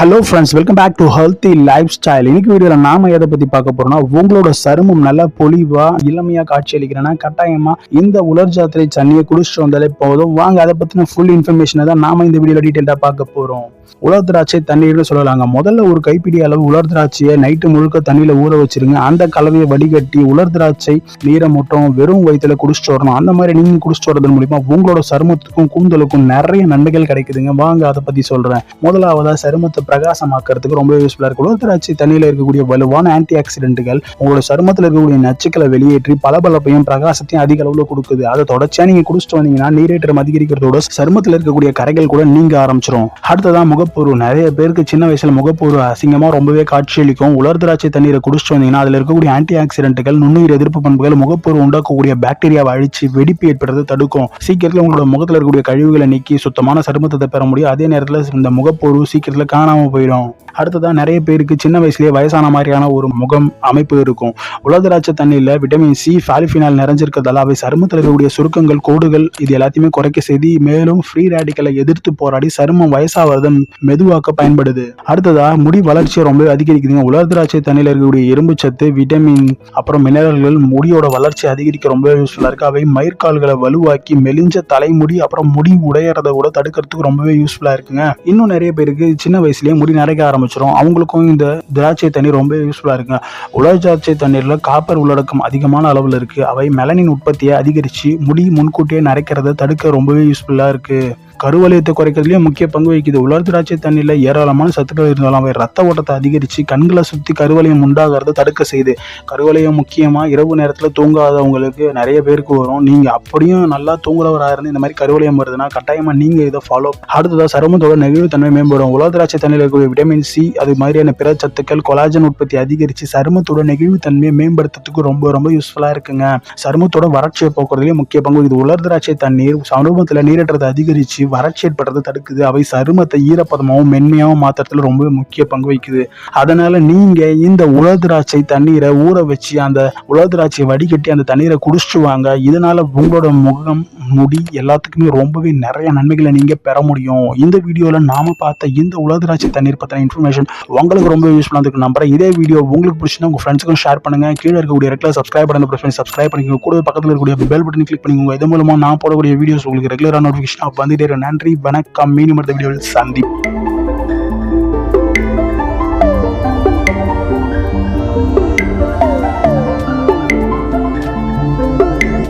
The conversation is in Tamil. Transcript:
Hello friends, welcome back to healthy lifestyle. இன்னைக்கு வீடியோவில் நாம எதை பற்றி பார்க்க போறோம்னா, உங்களோட சருமம் நல்லா பொலிவா இளமையாக காட்சி அளிக்கிறேன்னா கட்டாயமா இந்த உலர் ஜாத்திரை தண்ணியை குடிச்சிட்டு வந்தாலே போதும். வாங்க அதை பற்றின ஃபுல் இன்ஃபர்மேஷனை தான் நாம இந்த வீடியோவில் டீட்டெயிலாக பார்க்க போறோம். உலர் திராட்சை தண்ணீர்னு சொல்லலாங்க. முதல்ல ஒரு கைப்பிடி அளவு உலர் திராட்சையை நைட்டு முழுக்க தண்ணியில ஊற வச்சிருங்க. அந்த கலவையை வடிகட்டி உலர் திராட்சை நீரை மட்டும் வெறும் வயிற்றுல குடிச்சிட்டு வரணும். அந்த மாதிரி நீங்க குடிச்சிட்டு வரதன் மூலியமா உங்களோட சருமத்துக்கும் கூந்தலுக்கும் நிறைய நன்மைகள் கிடைக்குதுங்க. வாங்க அதை பத்தி சொல்றேன். முதலாவதா சருமத்தை பிரகாசமாக்குறதுக்கு ரொம்ப யூஸ்ஃபுல்லா இருக்கு. உலர் திராட்சை தண்ணியில இருக்கக்கூடிய வலுவான ஆன்டி ஆக்சிடென்ட்கள் உங்களோட சருமத்தில் இருக்கக்கூடிய நச்சுக்களை வெளியேற்றி பளபளப்பையும் பிரகாசத்தையும் அதிக அளவுல கொடுக்குது. அதை தொடர்ச்சியா நீங்க குடிச்சிட்டு வந்தீங்கன்னா நீரேற்றம் அதிகரிக்கிறதோட சருமத்தில் இருக்கக்கூடிய கரைகள் கூட நீங்க ஆரம்பிச்சிடும். அடுத்ததான் முகப்பொரு. நிறைய பேருக்கு சின்ன வயசுல முகப்பொரு அசிங்கமா ரொம்பவே காட்சியளிக்கும். உலர் திராட்சை தண்ணீரை குடிச்சிட்டு வந்தீங்கன்னா அதுல இருக்கக்கூடிய ஆன்டி ஆக்சிடென்ட்கள் நுண்ணுயிர் எதிர்ப்பு பண்புகள் முகப்பொரு உண்டாக்கக்கூடிய பாக்டீரியாவை அழிச்சு வெடிப்பு ஏற்படுறது தடுக்கும். சீக்கிரத்துல உங்களோட முகத்துல இருக்கக்கூடிய கழிவுகளை நீக்கி சுத்தமான சருமத்தை பெற முடியும். அதே நேரத்துல இந்த முகப்பொரு சீக்கிரத்துல காணாம போயிடும். அடுத்ததான் நிறைய பேருக்கு சின்ன வயசுலயே வயசான மாதிரியான ஒரு முகம் அமைப்பு இருக்கும். உலர் திராட்சை தண்ணியில விட்டமின் சி, பாலிஃபினால் நிறைஞ்சிருக்கிறதால அவை சருமத்தில் இருக்கக்கூடிய சுருக்கங்கள், கோடுகள் இது எல்லாத்தையுமே குறைக்க செய்து மேலும் ஃப்ரீ ரேடிக்கலை எதிர்த்து போராடி சருமம் வயசாவதை மெதுவாக்க பயன்படுது. அடுத்ததா முடி வளர்ச்சியை ரொம்ப அதிகரிக்குதுங்க. உலர் திராட்சை தண்ணியில இருக்கக்கூடிய இரும்பு சத்து, விட்டமின் அப்புறம் மினரல்கள் முடியோட வளர்ச்சி அதிகரிக்க ரொம்ப யூஸ்ஃபுல்லா இருக்கு. அவை மயிர்கால்களை வலுவாக்கி மெலிஞ்ச தலைமுடி அப்புறம் முடி உடையறத கூட தடுக்கிறதுக்கு ரொம்பவே யூஸ்ஃபுல்லா இருக்குங்க. இன்னும் நிறைய பேருக்கு சின்ன வயசுலயே முடி நரைக்க ஆரம்பிச்சிடும். அவங்களுக்கும் இந்த திராட்சை தண்ணி ரொம்ப யூஸ்ஃபுல்லா இருக்குங்க. உலர் திராட்சை தண்ணீர்ல காப்பர் உள்ளடக்கம் அதிகமான அளவுல இருக்கு. அவை மெலனின் உற்பத்தியை அதிகரிச்சு முடி முன்கூட்டியே நரைக்கிறத தடுக்க ரொம்பவே யூஸ்ஃபுல்லா இருக்கு. கருவளையத்தை குறைக்கிறதுலயே முக்கிய பங்கு வகிக்குது. உலர் திராட்சை தண்ணியில ஏராளமான சத்துக்கள் இருந்தாலும் அவை ரத்த ஓட்டத்தை அதிகரிச்சு கண்களை சுத்தி கருவளையம் உண்டாகிறத தடுக்க செய்யுது. கருவளையம் முக்கியமா இரவு நேரத்துல தூங்காதவங்களுக்கு நிறைய பேருக்கு வரும். நீங்க அப்படியும் நல்லா தூங்குறவராக இருந்து இந்த மாதிரி கருவளையம் வருதுன்னா கட்டாயமா நீங்க இதை ஃபாலோ. அடுத்ததா சருமத்தோட நெகிழ்வு தன்மை மேம்படும். உலர் திராட்சை தண்ணியில் இருக்கக்கூடிய விட்டமின் சி அது மாதிரியான பிற சத்துக்கள் கொலாஜன் உற்பத்தி அதிகரிச்சு சருமத்தோட நெகிழ்வு தன்மையை மேம்படுத்துறதுக்கு ரொம்ப ரொம்ப யூஸ்ஃபுல்லா இருக்குங்க. சருமத்தோட வறட்சியை போக்குறதுலயே முக்கிய பங்கு வகிக்குது. உலர் திராட்சை தண்ணீர் சருமத்துல நீரேற்றத்தை அதிகரிச்சு வறட்சி ஏற்படுறதை தடுக்குது. அவை சருமத்தை ஈரப்பதமாகவும் மென்மையாகவும் மாத்துறதுல ரொம்ப முக்கிய பங்கு வகிக்குது. அதனால நீங்க இந்த உலர் திராட்சை தண்ணீரை ஊற வச்சு அந்த உலர் திராட்சையை வடிகட்டி அந்த தண்ணீரை குடிச்சிட்டு வாங்க. இதனால உங்களோட முகம், முடி எல்லாத்துக்குமே ரொம்பவே நிறைய நன்மைகளை நீங்க பெற முடியும். இந்த வீடியோல நாம பார்த்த இந்த உலர் திராட்சை தண்ணீர் பத்தின இன்ஃபர்மேஷன் உங்களுக்கு ரொம்ப யூஸ்ஃபுல்லா இருக்கு நம்புறேன். இதே வீடியோ உங்களுக்கு பிடிச்சிருந்தா உங்க ஃப்ரெண்ட்ஸுக்கும் ஷேர் பண்ணுங்க. கீழே இருக்கக்கூடிய ரெகுலர் சப்ஸ்கிரைப் பண்ணி பிரஸ் பண்ணி சப்ஸ்கிரைப் பண்ணிக்கோங்க. கூட பக்கத்தில் இருக்கக்கூடிய பெல் பட்டனை கிளிக் பண்ணிக்கோங்க. இது மூலமா நான் போடக்கூடிய வீடியோஸ் உங்களுக்கு ரெகுலரா நோட்டிஃபிகேஷன் வந்துட்டே. நன்றி, வணக்கம். மீண்டும் அடுத்த வீடியோவில் சந்திப்போம்.